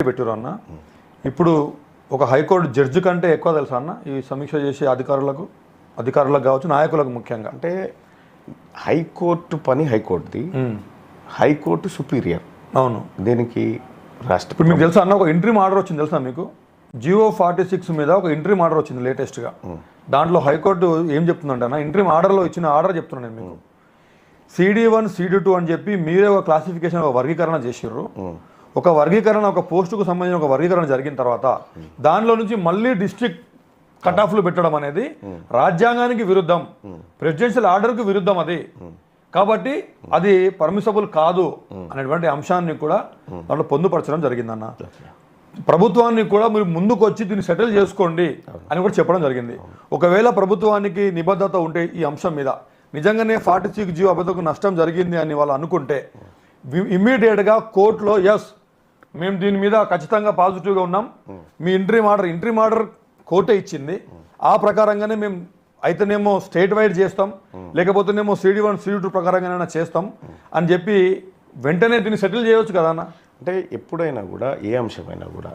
పెట్టారు అన్న. ఇప్పుడు ఒక హైకోర్టు జడ్జి కంటే ఎక్కువ తెలుసా అన్న ఈ సమీక్ష చేసే అధికారులకు కావచ్చు, నాయకులకు ముఖ్యంగా? అంటే హైకోర్టు పని హైకోర్టుది, హైకోర్టు సుపీరియర్. అవును. దీనికి రాష్ట్ర ఇప్పుడు మీకు తెలుసా అన్న, ఒక ఇంట్రీమ్ ఆర్డర్ వచ్చింది తెలుసా మీకు? జియో 46 మీద ఒక ఇంట్రీమ్ ఆర్డర్ వచ్చింది లేటెస్ట్గా. దాంట్లో హైకోర్టు ఏం చెప్తుందంటే అన్న, ఇంట్రీమ్ ఆర్డర్లో ఇచ్చిన ఆర్డర్ చెప్తున్నాను నేను మీకు. CD1 CD2 అని చెప్పి మీరే ఒక క్లాసిఫికేషన్, ఒక వర్గీకరణ చేసిర్రు. ఒక వర్గీకరణ, ఒక పోస్టుకు సంబంధించిన ఒక వర్గీకరణ జరిగిన తర్వాత దానిలో నుంచి మళ్ళీ డిస్ట్రిక్ట్ కట్ ఆఫ్లు పెట్టడం అనేది రాజ్యాంగానికి విరుద్ధం, ప్రెసిడెన్షియల్ ఆర్డర్కి విరుద్ధం అది. కాబట్టి అది పర్మిసబుల్ కాదు అనేటువంటి అంశాన్ని కూడా దాంట్లో పొందుపరచడం జరిగిందన్న. ప్రభుత్వాన్ని కూడా మీరు ముందుకు వచ్చి దీన్ని సెటిల్ చేసుకోండి అని కూడా చెప్పడం జరిగింది. ఒకవేళ ప్రభుత్వానికి నిబద్ధత ఉంటే ఈ అంశం మీద నిజంగానే 46 జియో అబద్ధకు నష్టం జరిగింది అని వాళ్ళు అనుకుంటే ఇమ్మీడియట్గా కోర్టులో ఎస్ మేము దీని మీద ఖచ్చితంగా పాజిటివ్గా ఉన్నాం, మీ ఇంట్రీమ్ ఆర్డర్ కోర్టే ఇచ్చింది, ఆ ప్రకారంగానే మేము అయితేనేమో స్టేట్ వైడ్ చేస్తాం, లేకపోతేనేమో CD1 CD2 ప్రకారంగానైనా చేస్తాం అని చెప్పి వెంటనే దీన్ని సెటిల్ చేయవచ్చు కదా అన్న. అంటే ఎప్పుడైనా కూడా ఏ అంశమైనా కూడా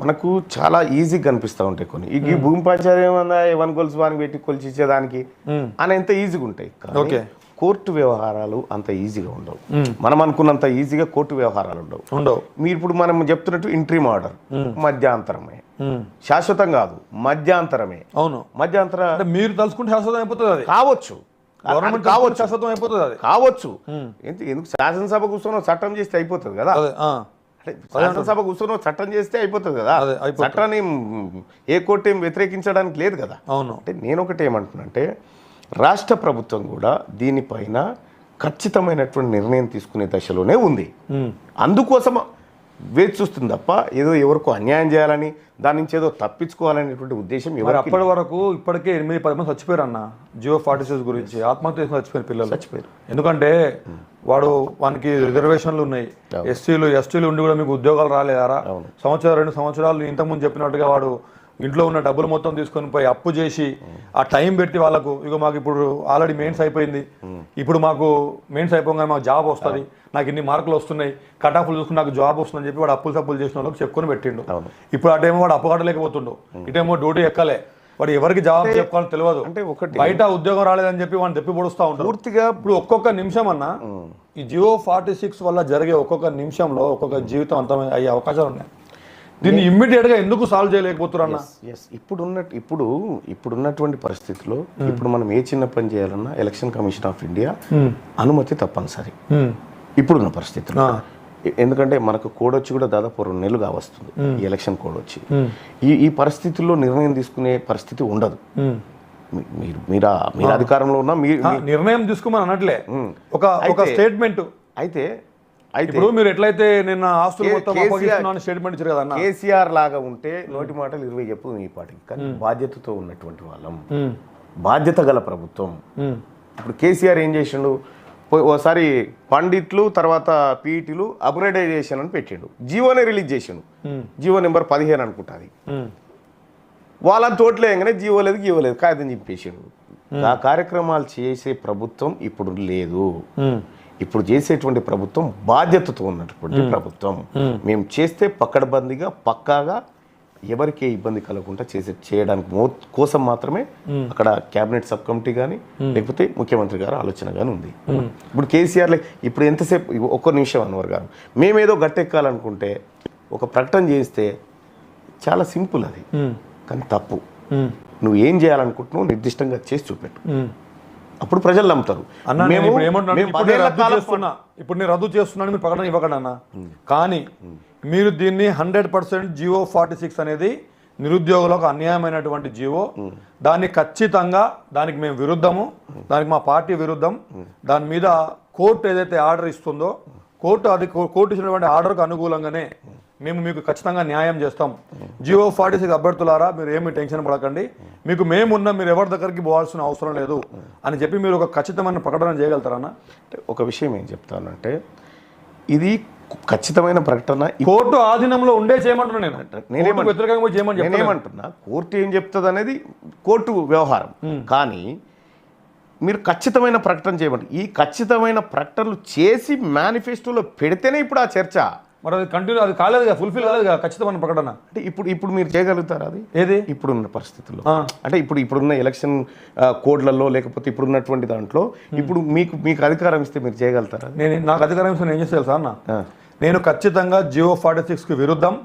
మనకు చాలా ఈజీగా కనిపిస్తూ ఉంటాయి కొన్ని. ఈ భూమి పంచాయతీ ఏమన్నా 1 గొలుసు వానికి పెట్టి కొలిచి ఇచ్చేదానికి అని ఎంత ఈజీగా ఉంటాయి. ఓకే, కోర్టు వ్యవహారాలు అంత ఈజీగా ఉండవు. మనం అనుకున్నంత ఈజీగా కోర్టు వ్యవహారాలు ఉండవు. మీరు ఇప్పుడు మనం చెప్తున్నట్టు ఇంట్రీమ్ ఆర్డర్ మధ్యాంతరమే, శాశ్వతం కాదు, మధ్యాంతరమే. అవును, మధ్యాంతర మీరు తలుచుకుంటే శాశ్వతం అయిపోతుంది, అది కావచ్చు, గవర్నమెంట్ కావచ్చు, శాశ్వతం అయిపోతుంది, అది కావచ్చు. ఎందుకు శాసనసభ కూర్చొని చట్టం చేస్తే అయిపోతుంది కదా, శాసనసభ కూర్చొని చట్టం చేస్తే అయిపోతుంది కదా, చట్టాన్ని ఏ కోర్టు ఏం వ్యతిరేకించడానికి లేదు కదా. అవును. అంటే నేను ఒకటి ఏమంటున్నానంటే రాష్ట్ర ప్రభుత్వం కూడా దీనిపైన ఖచ్చితమైనటువంటి నిర్ణయం తీసుకునే దశలోనే ఉంది. అందుకోసం వేచి చూస్తుంది తప్ప ఏదో ఎవరికో అన్యాయం చేయాలని, దాని నుంచి ఏదో తప్పించుకోవాలనేటువంటి ఉద్దేశం ఎవరు. అప్పటి వరకు ఇప్పటికే 8-10 మంది చచ్చిపోయారు అన్న జియో 46 గురించి, ఆత్మహత్య చేసుకుని చచ్చిపోయిన పిల్లలు చచ్చిపోయారు. ఎందుకంటే వానికి రిజర్వేషన్లు ఉన్నాయి, ఎస్సీలు ఎస్టీలు ఉండి కూడా మీకు ఉద్యోగాలు రాలేదారా? సంవత్సరం 2 సంవత్సరాలు ఇంతకుముందు చెప్పినట్టుగా వాడు ఇంట్లో ఉన్న డబ్బులు మొత్తం తీసుకొని పోయి అప్పు చేసి ఆ టైం పెట్టి వాళ్ళకు ఇక మాకు ఇప్పుడు ఆల్రెడీ మెయిన్స్ అయిపోయింది, ఇప్పుడు మాకు మెయిన్స్ అయిపోగానే మాకు జాబ్ వస్తుంది, నాకు ఇన్ని మార్కులు వస్తున్నాయి, కట్ ఆఫ్లు చూసుకుని నాకు జాబ్ వస్తుందని చెప్పి వాడు అప్పులు చేసిన వాళ్ళకి చెప్పుకొని పెట్టిండు. ఇప్పుడు అటేమో వాడు అప్పు కట్టలేకపోతుండు, ఇటేమో డ్యూటీ ఎక్కలే, వాడు ఎవరికి జవాబు చెప్పుకోవాలని తెలియదు. అంటే ఒకటి బయట ఉద్యోగం రాలేదని చెప్పి వాడిని తెప్పి పొడుస్తూ ఉంటారు పూర్తిగా. ఇప్పుడు ఒక్కొక్క నిమిషం అన్న ఈ జియో 46 వల్ల జరిగే ఒక్కొక్క నిమిషంలో ఒక్కొక్క జీవితం అంతమే అయ్యే అవకాశాలు ఉన్నాయి. దీన్ని ఇమ్మీడియట్ గా ఎందుకు సాల్వ్ చేయలేకపోతున్నా? ఇప్పుడున్నటువంటి పరిస్థితిలో ఇప్పుడు మనం ఏ చిన్న పని చేయాలన్నా ఎలక్షన్ కమిషన్ ఆఫ్ ఇండియా అనుమతి తప్పనిసరి ఇప్పుడున్న పరిస్థితిలో. ఎందుకంటే మనకు కోడ్ వచ్చి కూడా దాదాపు 2 నెలలు కావస్తుంది ఈ ఎలక్షన్ కోడ్ వచ్చి. ఈ పరిస్థితుల్లో నిర్ణయం తీసుకునే పరిస్థితి ఉండదు. మీరు అధికారంలో ఉన్నా నిర్ణయం తీసుకోమని అనట్లే, ఒక స్టేట్మెంట్. అయితే ఇప్పుడు మీరు ఎట్లయితే నిన్న ఆస్తులు మొత్తం అప్పగిస్తున్నాను స్టేట్మెంట్ ఇచ్చారు కదా, కేసీఆర్ లాగా ఉంటే నోటి మాటలు 20 చెప్పు ఈ పాటికి, కానీ బాధ్యతతో ఉన్నటువంటి వాళ్ళం, బాధ్యత గల ప్రభుత్వం. ఇప్పుడు కేసీఆర్ ఏం చేసిండు, ఓసారి పండిట్లు తర్వాత పీఈటీలు అప్గ్రేడైజేషన్ అని పెట్టిండు, జీవోనే రిలీజ్ చేసిండు, జీవో నెంబర్ 15 అనుకుంటుంది. వాళ్ళని తోటలేయంగానే జీవో లేదు కాగితం చింపేసిండు. ఆ కార్యక్రమాలు చేసే ప్రభుత్వం ఇప్పుడు లేదు. ఇప్పుడు చేసేటువంటి ప్రభుత్వం బాధ్యతతో ఉన్నటువంటి ప్రభుత్వం. మేము చేస్తే పక్కడబందీగా పక్కాగా ఎవరికే ఇబ్బంది కలగకుండా చేయడానికి కోసం మాత్రమే అక్కడ క్యాబినెట్ సబ్ కమిటీ కానీ లేకపోతే ముఖ్యమంత్రి గారు ఆలోచన కానీ ఉంది. ఇప్పుడు కేసీఆర్ ఇప్పుడు ఎంతసేపు ఒక్క నిమిషం అన్వర్ గారు మేమేదో గట్టెక్కాలనుకుంటే ఒక ప్రకటన చేస్తే చాలా సింపుల్ అది, కానీ తప్పు. నువ్వు ఏం చేయాలనుకుంటున్నావు నిర్దిష్టంగా చేసి చూపెట్టు, అప్పుడు ప్రజలు నమ్ముతారు. ఇప్పుడు నేను రద్దు చేస్తున్నాను మీరు ప్రకటన ఇవ్వకండి అన్న, కానీ మీరు దీన్ని 100% జియో 46 అనేది నిరుద్యోగులకు అన్యాయమైనటువంటి జీవో, దాన్ని ఖచ్చితంగా దానికి మేము విరుద్ధము, దానికి మా పార్టీ విరుద్ధం. దాని మీద కోర్టు ఏదైతే ఆర్డర్ ఇస్తుందో కోర్టు ఇచ్చినటువంటి ఆర్డర్కు అనుకూలంగానే మేము మీకు ఖచ్చితంగా న్యాయం చేస్తాం. జియో 46 అభ్యర్థులారా మీరు ఏమి టెన్షన్ పడకండి, మీకు మేమున్నా, మీరు ఎవరి దగ్గరికి పోవాల్సిన అవసరం లేదు అని చెప్పి మీరు ఒక ఖచ్చితమైన ప్రకటన చేయగలుగుతారన్న. ఒక విషయం ఏం చెప్తానంటే ఇది ఖచ్చితమైన ప్రకటన కోర్టు ఆధీనంలో ఉండే చేయమంటున్నా. నేనేమంటున్నా వ్యతిరేకంగా చేయమని నేనేమంటున్నా, కోర్టు ఏం చెప్తుంది అనేది కోర్టు వ్యవహారం, కానీ మీరు ఖచ్చితమైన ప్రకటన చేయమంటారు. ఈ ఖచ్చితమైన ప్రకటనలు చేసి మేనిఫెస్టోలో పెడితేనే ఇప్పుడు ఆ చర్చ. మరి అది కంటిన్యూ అది కాలేదు ఫుల్ఫిల్ కాలేదు ఖచ్చితమైన ప్రకటన. అంటే ఇప్పుడు మీరు చేయగలుగుతారా అది ఏది ఇప్పుడున్న పరిస్థితుల్లో? అంటే ఇప్పుడున్న ఎలక్షన్ కోడ్లలో లేకపోతే ఇప్పుడున్నటువంటి దాంట్లో ఇప్పుడు మీకు అధికారం ఇస్తే మీరు చేయగలుగుతారా? నాకు అధికారం ఇస్తే నేను ఏం చేస్తే తెలుసా అన్న, నేను ఖచ్చితంగా జియో 46కి విరుద్ధం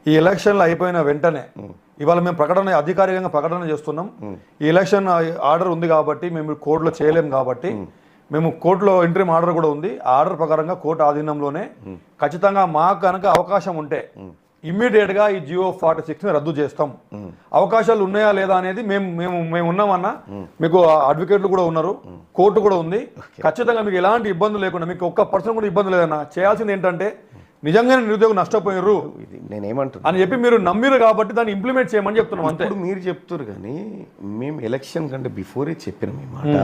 ఈ ఎలక్షన్లు అయిపోయిన వెంటనే ఇవాళ మేము ప్రకటన అధికారికంగా ప్రకటన చేస్తున్నాం. ఈ ఎలక్షన్ ఆర్డర్ ఉంది కాబట్టి మేము కోర్టులో చేయలేము కాబట్టి మేము కోర్టులో ఇంటరీమ్ ఆర్డర్ కూడా ఉంది. ఆ ఆర్డర్ ప్రకారంగా కోర్టు ఆధీనంలోనే ఖచ్చితంగా మాకు కనుక అవకాశం ఉంటే ఇమ్మీడియట్ గా ఈ జియో 46ని రద్దు చేస్తాం. అవకాశాలు ఉన్నాయా లేదా అనేది మేము ఉన్నామన్నా, మీకు అడ్వకేట్లు కూడా ఉన్నారు, కోర్టు కూడా ఉంది. ఖచ్చితంగా మీకు ఎలాంటి ఇబ్బంది లేకుండా మీకు ఒక్క పర్సెంట్ కూడా ఇబ్బంది లేదన్నా. చేయాల్సింది ఏంటంటే నిజంగానే నిరుద్యోగం నష్టపోయారు నేనేమంటున్నా అని చెప్పి మీరు నమ్మిరు కాబట్టి దాన్ని ఇంప్లిమెంట్ చేయమని చెప్తున్నాం అంతే. ఇప్పుడు మీరు చెప్తారు కానీ మేము ఎలక్షన్ కంటే బిఫోరే చెప్పినాం ఈ మాట.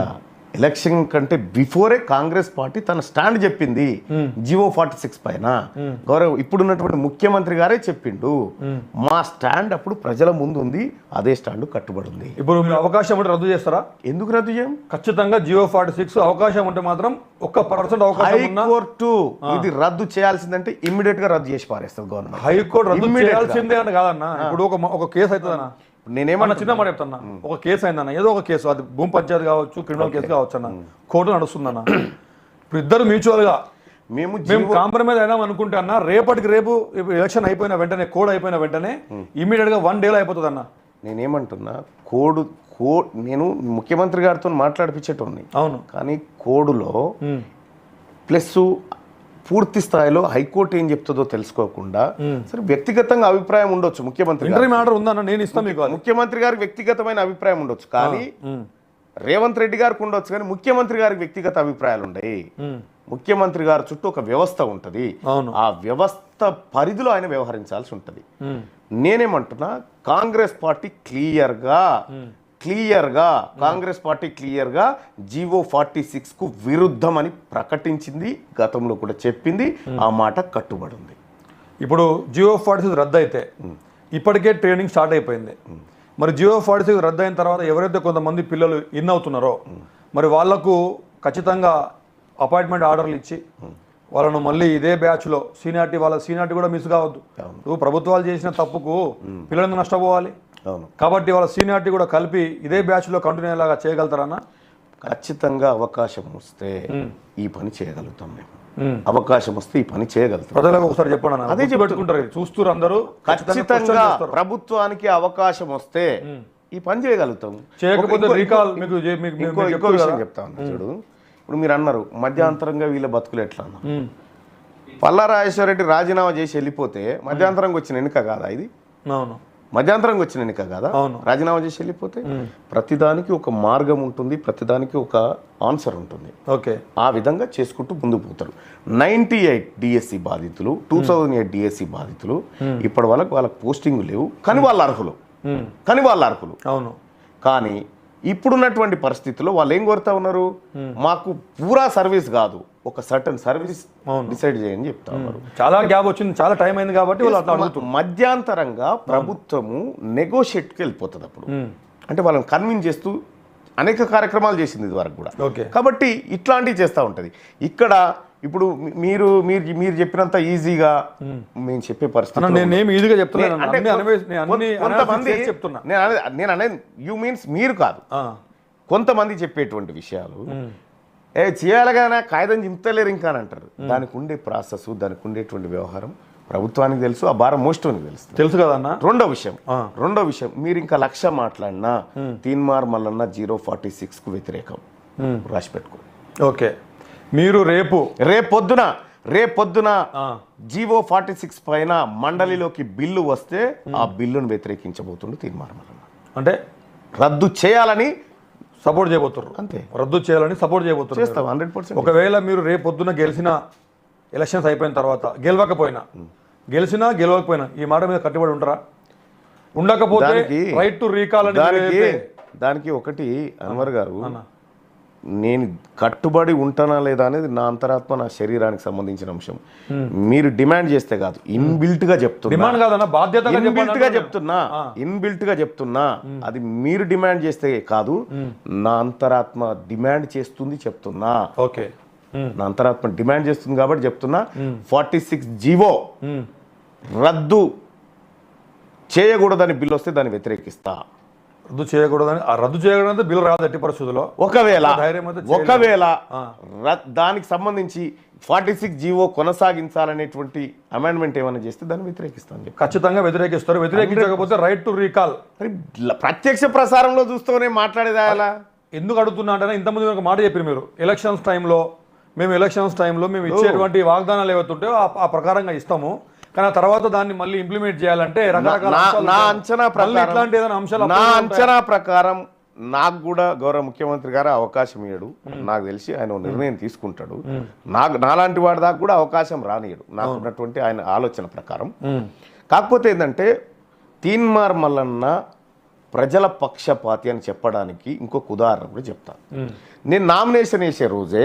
ఎలక్షన్ కంటే బిఫోరే కాంగ్రెస్ పార్టీ తన స్టాండ్ చెప్పింది జియో 46 పైన. గౌరవ్ ఇప్పుడున్నటువంటి ముఖ్యమంత్రి గారే చెప్పిండు మా స్టాండ్ అప్పుడు ప్రజల ముందు ఉంది, అదే స్టాండ్ కట్టుబడి ఉంది. ఇప్పుడు మీరు అవకాశం ఉంటే రద్దు చేస్తారా? ఎందుకు రద్దు చేయం? ఖచ్చితంగా జియో 46 అవకాశం ఉంటే మాత్రం 1% అవకాశం ఉన్నా హైకోర్టు ఇది రద్దు చేయాల్సిందంటే ఇమ్మీడియట్ గా రద్దు చేసి పారేస్తుంది గవర్నమెంట్. హైకోర్టు రద్దు చేయాల్సిందే అని కాదన్నా. ఇప్పుడు ఒక కేసు అవుతుందన్నా, నేనేమన్నా చిన్న మాట చెప్తాను, ఒక కేసు అయిందన్న, ఏదో ఒక కేసు, అది భూమి పంచాయతీ కావచ్చు, క్రిమినల్ కేసు కావచ్చు అన్న, కోర్టు నడుస్తుందన్న. ఇప్పుడు ఇద్దరు మ్యూచువల్ గా మేము కాంప్రమైజ్ అయినాం అనుకుంటే అన్న, రేపటికి రేపు ఎలక్షన్ అయిపోయిన వెంటనే, కోడ్ అయిపోయిన వెంటనే ఇమీడియట్ గా 1 డేలో అయిపోతుంది అన్న. నేనేమంటున్నా, నేను ముఖ్యమంత్రి గారితో మాట్లాడిపించేటోని, అవును, కానీ కోడులో ప్లస్ పూర్తి స్థాయిలో హైకోర్టు ఏం చెప్తుందో తెలుసుకోకుండా సరే వ్యక్తిగతంగా అభిప్రాయం ఉండొచ్చు ముఖ్యమంత్రి ఆర్డర్ ఉందన్న, నేను ఇస్తాను మీకు. ముఖ్యమంత్రి గారికి వ్యక్తిగతమైన అభిప్రాయం ఉండొచ్చు, కానీ రేవంత్ రెడ్డి గారికి ఉండొచ్చు, కానీ ముఖ్యమంత్రి గారికి వ్యక్తిగత అభిప్రాయాలు ఉన్నాయి. ముఖ్యమంత్రి గారి చుట్టూ ఒక వ్యవస్థ ఉంటది, ఆ వ్యవస్థ పరిధిలో ఆయన వ్యవహరించాల్సి ఉంటది. నేనేమంటున్నా, కాంగ్రెస్ పార్టీ క్లియర్ గా జియో 46 కు విరుద్ధం అని ప్రకటించింది, గతంలో కూడా చెప్పింది, ఆ మాట కట్టుబడి ఉంది. ఇప్పుడు జియో 46 రద్దు అయితే ఇప్పటికే ట్రైనింగ్ స్టార్ట్ అయిపోయింది. మరి జియో 46 రద్దు అయిన తర్వాత ఎవరైతే కొంతమంది పిల్లలు ఇన్ అవుతున్నారో మరి వాళ్లకు ఖచ్చితంగా అపాయింట్మెంట్ ఆర్డర్లు ఇచ్చి వాళ్ళను మళ్ళీ ఇదే బ్యాచ్లో సీనియారిటీ కూడా మిస్ కావద్దు. నువ్వు ప్రభుత్వాలు చేసిన తప్పుకు పిల్లలు నష్టపోవాలి కాబట్టి వాళ్ళ సీనియారిటీ కూడా కలిపి ఇదే బ్యాచ్లో కంటిన్యూ అయ్యేలాగా చేయగలుగుతారన్నా? ఖచ్చితంగా అవకాశం వస్తే ఈ పని చేయగలుగుతాం. మేము అవకాశం వస్తే ఈ పని చేయగలుగుతాం. ప్రజలకు ఒకసారి చెప్పండి, అదే పెట్టుకుంటారు, చూస్తారు అందరూ. ఖచ్చితంగా ప్రభుత్వానికి అవకాశం వస్తే ఈ పని చేయగలుగుతాం. చేయకపోతే రీకాల్ ఇంకో విషయం చెప్తా ఉన్నా చూడు. ఇప్పుడు మీరు అన్నారు మధ్యాంతరంగా వీళ్ళ బతుకులు ఎట్లా అన్నారు. పల్లా రాజేశ్వర రెడ్డి రాజీనామా చేసి వెళ్ళిపోతే మధ్యాంతరంగా వచ్చిన ఎన్నిక కాదా ఇది? అవును, మధ్యాంతరంగా వచ్చిన ఎన్నిక కాదా? రాజీనామా చేసి వెళ్ళిపోతే ప్రతిదానికి ఒక మార్గం ఉంటుంది, ప్రతిదానికి ఒక ఆన్సర్ ఉంటుంది. ఓకే, ఆ విధంగా చేసుకుంటూ ముందుకు పోతారు. 98 డిఎస్సి బాధితులు, 2008 డిఎస్సి బాధితులు ఇప్పటి వరకు వాళ్ళకి పోస్టింగ్ లేవు, కానీ వాళ్ళ అర్హులు. అవును, కానీ ఇప్పుడున్నటువంటి పరిస్థితుల్లో వాళ్ళు ఏం కోరుతా ఉన్నారు, మాకు పూరా సర్వీస్ కాదు, ఒక సర్టన్ సర్వీస్ డిసైడ్ చేయని చెప్తా ఉన్నారు. చాలా గ్యాప్ వచ్చింది, చాలా టైం అయింది కాబట్టి మధ్యాంతరంగా ప్రభుత్వము నెగోషియేట్కి వెళ్ళిపోతుంది. అప్పుడు అంటే వాళ్ళని కన్విన్స్ చేస్తూ అనేక కార్యక్రమాలు చేసింది ఇది వరకు కూడా. కాబట్టి ఇట్లాంటివి చేస్తూ ఉంటుంది. ఇక్కడ ఇప్పుడు మీరు చెప్పినంత ఈజీగా మేము చెప్పే పరిస్థితి నేను అనేది యూ మీన్స్ మీరు కాదు, కొంతమంది చెప్పేటువంటి విషయాలు చేయాలగానే కాగితం చింతలేరు ఇంకా అని అంటారు. దానికి ఉండే ప్రాసెస్, దానికి ఉండేటువంటి వ్యవహారం ప్రభుత్వానికి తెలుసు, ఆ భారం మోస్టోనికి తెలుసు కదన్నా. రెండో విషయం మీరు ఇంకా 1,00,000 మాట్లాడినా తీన్మార్ మల్లన్న 046 కు వ్యతిరేకం రాసి పెట్టుకో. ఓకే, మీరు రేపొద్దున జియో 46 పైన మండలిలోకి బిల్లు వస్తే ఆ బిల్లును వ్యతిరేకించబోతుండు తీన్మార్ మల్లన్న. అంటే రద్దు చేయాలని సపోర్ట్ చేయబోతున్నారు, అంతే. రద్దు చేయాలని సపోర్ట్ చేయబోతున్నారు. చేస్తాం 100%. ఒకవేళ మీరు రేపొద్దున గెలిచిన, ఎలక్షన్స్ అయిపోయిన తర్వాత గెలిచినా గెలవకపోయినా ఈ మాట మీద కట్టుబడి ఉంటారా? ఉండకపోతే రైట్ టు రీకాల్ దానికి ఒకటి అన్వర్ గారు, నేను కట్టుబడి ఉంటానా లేదా అనేది నా అంతరాత్మ, నా శరీరానికి సంబంధించిన అంశం. మీరు డిమాండ్ చేస్తే కాదు, ఇన్బిల్ట్ గా చెప్తున్నా, ఇన్బిల్ట్ గా చెప్తున్నా. అది మీరు డిమాండ్ చేస్తే కాదు, నా అంతరాత్మ డిమాండ్ చేస్తుంది చెప్తున్నా. ఓకే, నా అంతరాత్మ డిమాండ్ చేస్తుంది కాబట్టి చెప్తున్నా 46 జీవో రద్దు చేయకూడదని బిల్లు వస్తే దాన్ని వ్యతిరేకిస్తా. రద్దు చేయకూడదని రద్దు చేయకూడదంటే బిల్లు రాదు ఎట్టి పరిస్థితుల్లో. ఒకవేళ ధైర్యం అయితే దానికి సంబంధించి 46 జీవో కొనసాగించాలనేటువంటి అమెండ్మెంట్ ఏమైనా చేస్తే దాన్ని వ్యతిరేకిస్తాను. ఖచ్చితంగా వ్యతిరేకిస్తారు. వ్యతిరేకించకపోతే రైట్ టు రీకాల్. ప్రత్యక్ష ప్రసారంలో చూస్తూనే మాట్లాడేదా అలా ఎందుకు అడుగుతున్నా అంటే ఇంతకుముందు ఒక మాట చెప్పారు మీరు, ఎలక్షన్స్ టైంలో మేము ఇచ్చేటువంటి వాగ్దానాలు ఏవైతే ఉంటాయో ఆ ప్రకారంగా ఇస్తాము, కానీ ఆ తర్వాత దాన్ని మళ్ళీ ఇంప్లిమెంట్ చేయాలంటే రకరకాల నా అంచనా ప్రకారం నాకు కూడా గౌరవ ముఖ్యమంత్రి గారు అవకాశం ఇయ్యడు. నాకు తెలిసి ఆయన నిర్ణయం తీసుకుంటాడు. నాలాంటి వాడి దాకా కూడా అవకాశం రానియడు నాకు ఉన్నటువంటి ఆయన ఆలోచన ప్రకారం. కాకపోతే ఏంటంటే తీన్మార్ మల్లన్న ప్రజల పక్షపాతి అని చెప్పడానికి ఇంకొక ఉదాహరణ కూడా చెప్తాను. నేను నామినేషన్ వేసే రోజే